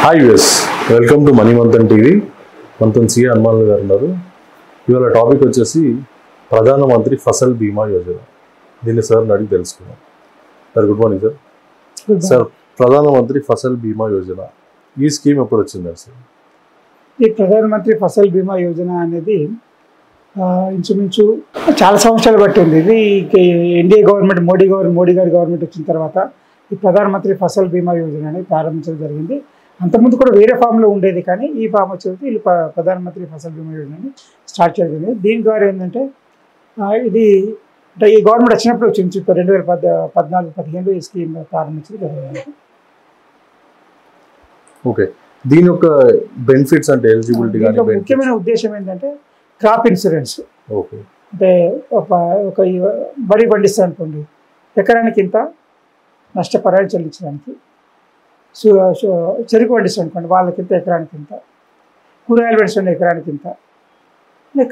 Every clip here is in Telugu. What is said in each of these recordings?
హాయ్ యూఎస్, welcome to money Manthan TV. Manthan C Hanuman గారు ఉన్నారు. ఇవాళ టాపిక్ వచ్చేసి ప్రధానమంత్రి ఫసల్ బీమా యోజన. దీన్ని సార్ అడిగి తెలుసుకున్నాం. Sir good morning sir. Sir, ప్రధానమంత్రి ఫసల్ బీమా యోజన ఈ స్కీమ్ ఎప్పుడు వచ్చిందా సార్? ఈ ప్రధానమంత్రి ఫసల్ బీమా యోజన అనేది ఇంచుమించు చాలా సంవత్సరాలు పట్టింది. ఇది ఎన్డీఏ గవర్నమెంట్ మోడీ గారి గవర్నమెంట్ వచ్చిన తర్వాత ఈ ప్రధానమంత్రి ఫసల్ బీమా యోజన అనేది ప్రారంభించడం జరిగింది. అంతకుముందు కూడా వేరే ఫామ్లో ఉండేది, కానీ ఈ ఫామ్ వచ్చేసి వీళ్ళు ప్రధానమంత్రి ఫసల్ బీమా యోజనని స్టార్ట్ చేయడం. దీని ద్వారా ఏంటంటే ఇది అంటే ఈ గవర్నమెంట్ వచ్చినప్పుడు వచ్చింది 2014-15 ఈ స్కీమ్ ప్రారంభించడం జరిగింది. ఓకే, దీని యొక్క బెనిఫిట్స్ అంటే ఎలిజిబిలిటీ కానీ ముఖ్యమైన ఉద్దేశం ఏంటంటే క్రాప్ ఇన్సూరెన్స్. ఓకే, అంటే ఒక వరి పండిస్తారు అనుకోండి, ఎకరానికి ఇంత నష్టపరిహారం చెల్లించడానికి. చెరుకు పండిస్తారు అనుకోండి, వాళ్ళకి ఇంత ఎకరానికి ఇంత, కూరగాయలు పండిస్తుంది ఎకరానికి ఇంత,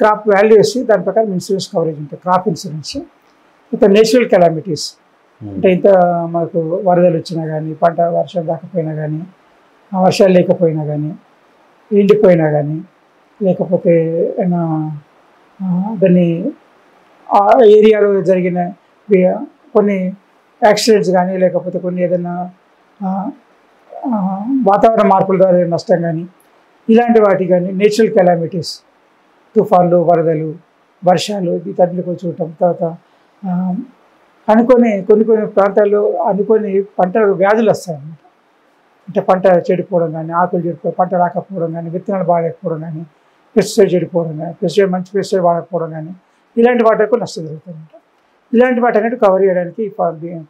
క్రాప్ వాల్యూ వేసి దాని ప్రకారం ఇన్సూరెన్స్ కవరేజ్ ఉంటుంది. క్రాప్ ఇన్సూరెన్స్ ఇంత నేచురల్ కెలామిటీస్ అంటే ఇంత మనకు వరదలు వచ్చినా కానీ, పంట వర్షం రాకపోయినా కానీ, వర్షాలు లేకపోయినా కానీ, ఎండిపోయినా కానీ, లేకపోతే దాన్ని ఆ ఏరియాలో జరిగిన కొన్ని యాక్సిడెంట్స్ కానీ, లేకపోతే కొన్ని ఏదైనా వాతావరణ మార్పుల ద్వారా నష్టం కానీ, ఇలాంటి వాటి కానీ, నేచురల్ కెలామిటీస్, తుఫాన్లు, వరదలు, వర్షాలు, వీటన్నిటికి చూడటం. తర్వాత కొన్ని ప్రాంతాల్లో అనుకోని పంటలకు వ్యాధులు వస్తాయన్నమాట. అంటే పంట చెడిపోవడం కానీ, ఆకులు చెడిపోవడం, పంట రాకపోవడం కానీ, విత్తనాలు బాగాలేకపోవడం కానీ, పెస్టిసైడ్ చెడిపోవడం కానీ, మంచి పెస్టిసైడ్ వాడకపోవడం కానీ, ఇలాంటి వాటికి నష్టం జరుగుతుందంట. ఇలాంటి వాటి అనేది కవర్ చేయడానికి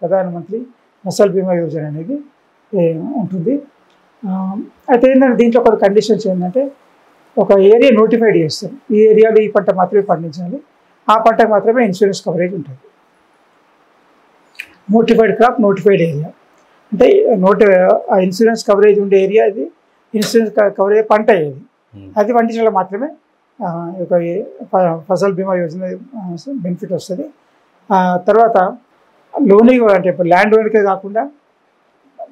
ప్రధానమంత్రి ఫసల్ బీమా యోజన అనేది ఉంటుంది. అయితే ఏంటంటే దీంట్లో కొన్ని కండిషన్స్ ఏంటంటే, ఒక ఏరియా నోటిఫైడ్ చేస్తారు. ఈ ఏరియాలో ఈ పంట మాత్రమే పండించాలి, ఆ పంటకు మాత్రమే ఇన్సూరెన్స్ కవరేజ్ ఉంటుంది. నోటిఫైడ్ క్రాప్, నోటిఫైడ్ ఏరియా అంటే ఆ ఇన్సూరెన్స్ కవరేజ్ ఉండే ఏరియా అది. ఇన్సూరెన్స్ కవరేజ్ పంట ఏది అది పండించడం మాత్రమే ఒక ఫసల్ బీమా యోజన బెనిఫిట్ వస్తుంది. తర్వాత లోన్ అంటే ఇప్పుడు ల్యాండ్ ఓనర్కే కాకుండా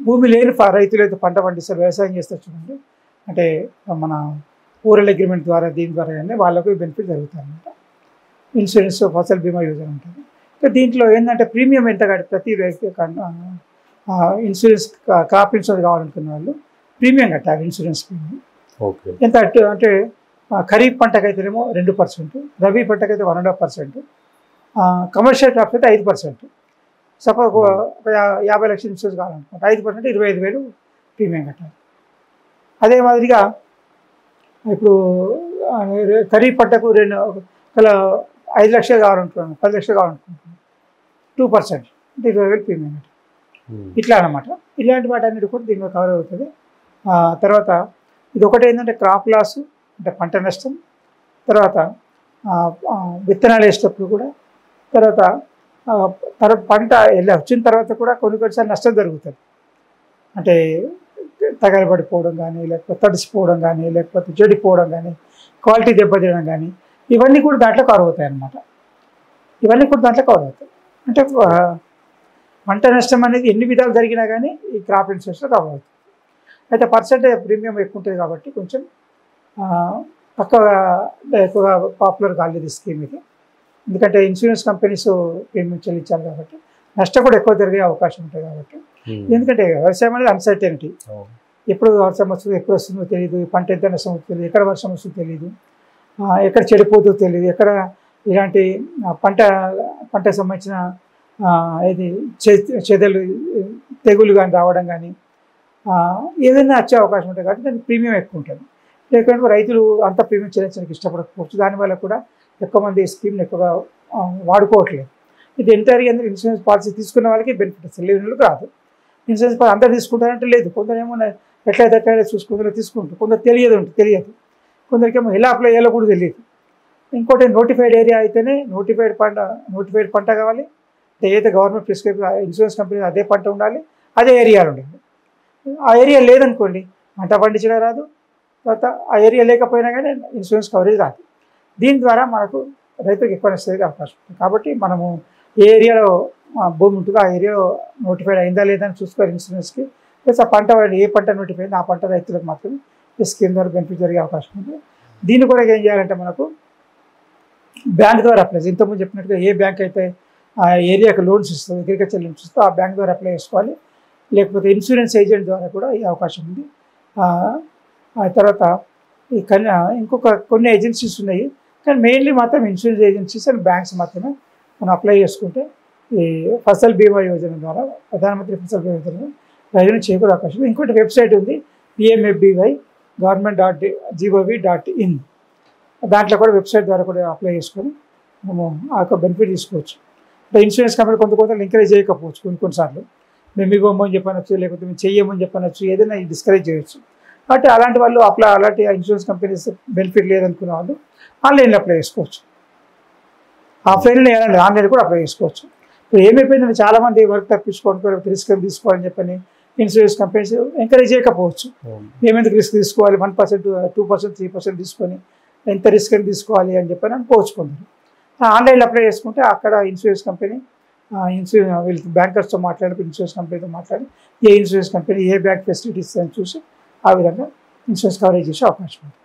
భూమి లేని రైతులు అయితే పంట పండిస్తారు, వ్యవసాయం చేస్తారు చూడండి, అంటే మన రూరల్ అగ్రిమెంట్ ద్వారా దీని ద్వారా కానీ వాళ్ళకు బెనిఫిట్ జరుగుతుంది అన్నమాట. ఇన్సూరెన్స్ ఫసల్ బీమా యోజన ఉంటుంది. దీంట్లో ఏంటంటే ప్రీమియం ఎంత కట్టి ప్రతి ఇన్సూరెన్స్ క్రాప్ ఇన్సూరెన్స్ కావాలనుకున్న వాళ్ళు ప్రీమియం కట్టాలి. ఇన్సూరెన్స్ ప్రీమియం ఎంత అంటే ఖరీఫ్ పంటకైతేనేమో 2%, రబీ పంటకైతే 1.5%, కమర్షియల్ క్రాప్స్ అయితే 5%. సపోజ్ ఒక 50 లక్షల ఇన్సూరెన్స్ కావాలనుకుంటే 5% 25,000 ప్రీమియం కట్టాలి. అదే మాదిరిగా ఇప్పుడు ఖరీఫ్ పంటకు 5 లక్షలు కావాలనుకుంటున్నాను, 10 లక్షలు కావాలనుకుంటున్నాను, 2% అంటే 20,000 ప్రీమియం కట్టాలి. ఇట్లా అనమాట. ఇలాంటి వాటి అన్నిటి కూడా దీనిలో కవర్ అవుతుంది. తర్వాత ఇది ఒకటి ఏంటంటే క్రాప్ లాస్ అంటే పంట నష్టం, తర్వాత విత్తనాలు వేసేటప్పుడు కూడా, తర్వాత పంట వచ్చిన తర్వాత కూడా కొన్నిసార్లు నష్టం జరుగుతుంది. అంటే తగలబడిపోవడం కానీ, లేకపోతే తడిసిపోవడం కానీ, లేకపోతే చెడిపోవడం కానీ, క్వాలిటీ దెబ్బతీయడం కానీ, ఇవన్నీ కూడా దాంట్లో కవర్ అవుతాయి అన్నమాట. ఇవన్నీ కూడా దాంట్లో కవర్ అవుతాయి. అంటే పంట నష్టం అనేది ఎన్ని విధాలు జరిగినా కానీ ఈ క్రాప్ ఇన్సూరెన్స్లో కవర్ అవుతుంది. అయితే పర్సెంటేజ్ ప్రీమియం ఎక్కువ ఉంటుంది కాబట్టి కొంచెం ఎక్కువగా పాపులర్ కాలేదు స్కీమ్ ఇది. ఎందుకంటే ఇన్సూరెన్స్ కంపెనీస్ ప్రీమియం చెల్లించాలి కాబట్టి నష్టం కూడా ఎక్కువ జరిగే అవకాశం ఉంటుంది కాబట్టి. ఎందుకంటే వ్యవసాయం అనేది అన్సర్టెనిటీ. ఎప్పుడు వర్షం వస్తుందో, ఎప్పుడు వస్తుందో తెలియదు, పంట ఎంత నష్టం వస్తుందో తెలియదు, ఎక్కడ వర్షం వస్తుందో తెలియదు, ఎక్కడ చెడిపోతుందో తెలియదు, ఎక్కడ ఇలాంటి పంటకు సంబంధించిన ఇది చెదలు, తెగులు కానీ రావడం కానీ ఏదైనా వచ్చే అవకాశం ఉంటుంది కాబట్టి దానికి ప్రీమియం ఎక్కువ ఉంటుంది. లేకపోతే రైతులు అంత ప్రీమియం చెల్లించడానికి ఇష్టపడకపోవచ్చు. దానివల్ల కూడా ఎక్కువ మంది ఈ స్కీమ్ని ఎక్కువగా వాడుకోవట్లేదు. ఇది ఎంటైర్గా ఇన్సూరెన్స్ పాలసీ తీసుకున్న వాళ్ళకి బెనిఫిట్ వస్తుంది, లేని వాళ్ళకి రాదు. ఇన్సూరెన్స్ పాలసీ అందరూ తీసుకుంటారంటే లేదు, కొందరేమో ఎట్లయితే చూసుకుంటారో తీసుకుంటారు, కొందరు తెలియదు, కొందరికేమో ఎలా అప్లై చేయాలో కూడా తెలియదు. ఇంకోటి నోటిఫైడ్ ఏరియా అయితేనే నోటిఫైడ్ పంట కావాలి. ఏదైతే గవర్నమెంట్ ప్రిస్క్రైబ్ ఇన్సూరెన్స్ కంపెనీ అదే పంట ఉండాలి, అదే ఏరియాలో ఉండాలి. ఆ ఏరియా లేదనుకోండి పంట పండించడం రాదు, తర్వాత ఆ ఏరియా లేకపోయినా కానీ ఇన్సూరెన్స్ కవరేజ్ రాదు. దీని ద్వారా మనకు రైతులకు ఎక్కువ నష్టపోయే అవకాశం ఉంటుంది. కాబట్టి మనము ఏ ఏరియాలో భూమి ఉంటుందో ఆ ఏరియాలో నోటిఫైడ్ అయిందా లేదా అని చూసుకోవాలి ఇన్సూరెన్స్కి. ప్లస్ ఆ పంట ఏ పంట నోటిపోయింది ఆ పంట రైతులకు మాత్రమే ఈ స్కీమ్ ద్వారా బెనిఫిట్ జరిగే అవకాశం ఉంది. దీన్ని కూడా ఏం చేయాలంటే మనకు బ్యాంక్ ద్వారా అప్లై, ఇంతకుముందు చెప్పినట్టుగా ఏ బ్యాంక్ అయితే ఆ ఏరియాకి లోన్స్ ఇస్తుందో, అగ్రికల్చర్ లోన్స్ ఇస్తుందో ఆ బ్యాంక్ ద్వారా అప్లై చేసుకోవాలి. లేకపోతే ఇన్సూరెన్స్ ఏజెంట్ ద్వారా కూడా ఈ అవకాశం ఉంది. ఆ తర్వాత ఈ ఇంకొక కొన్ని ఏజెన్సీస్ ఉన్నాయి, కానీ మెయిన్లీ మాత్రం ఇన్సూరెన్స్ ఏజెన్సీస్ అండ్ బ్యాంక్స్ మాత్రమే మనం అప్లై చేసుకుంటే ఈ ఫసల్ బీమా యోజన ద్వారా, ప్రధానమంత్రి ఫసల్ బీమా యోజన ప్రయోజనం చేకూరే అవకాశం ఉంది. ఇంకోటి వెబ్సైట్ ఉంది PMFBY government.gov.in, దాంట్లో కూడా వెబ్సైట్ ద్వారా కూడా అప్లై చేసుకొని మనము ఆ యొక్క బెనిఫిట్ తీసుకోవచ్చు. అంటే ఇన్సూరెన్స్ కంపెనీ కొంత ఎంకరేజ్ చేయకపోవచ్చు కొన్నిసార్లు, మేము ఇవ్వమని చెప్పనొచ్చు, లేకపోతే మేము చెయ్యమని చెప్పనొచ్చు, ఏదైనా డిస్కరేజ్ చేయొచ్చు. కాబట్టి అలాంటి వాళ్ళు అలాంటి ఇన్సూరెన్స్ కంపెనీస్ బెనిఫిట్ లేదనుకున్న వాళ్ళు ఆన్లైన్లో అప్లై చేసుకోవచ్చు. ఆఫ్లైన్లో ఏమైనా ఆన్లైన్ కూడా అప్లై చేసుకోవచ్చు. ఇప్పుడు ఏమైపోయిందంటే చాలామంది వర్క్ తప్పించుకోవడం, రిస్క్ తీసుకోవాలని చెప్పని ఇన్సూరెన్స్ కంపెనీస్ ఎంకరేజ్ చేయకపోవచ్చు. మేమెందుకు రిస్క్ తీసుకోవాలి, 1%, 2%, 3% తీసుకొని ఎంత రిస్క్ అని తీసుకోవాలి అని చెప్పని అనుకోవచ్చు కొందరు. ఆన్లైన్లో అప్లై చేసుకుంటే అక్కడ ఇన్సూరెన్స్ కంపెనీ వీళ్ళకి బ్యాంకర్స్తో మాట్లాడి, ఇన్సూరెన్స్ కంపెనీతో మాట్లాడి ఏ ఇన్సూరెన్స్ కంపెనీ ఏ బ్యాంక్ ఫెసిలిటీస్ అని చూసి ఆ విధంగా ఇన్సూరెన్స్ కవరేజ్ చేసే అవకాశం ఉంది.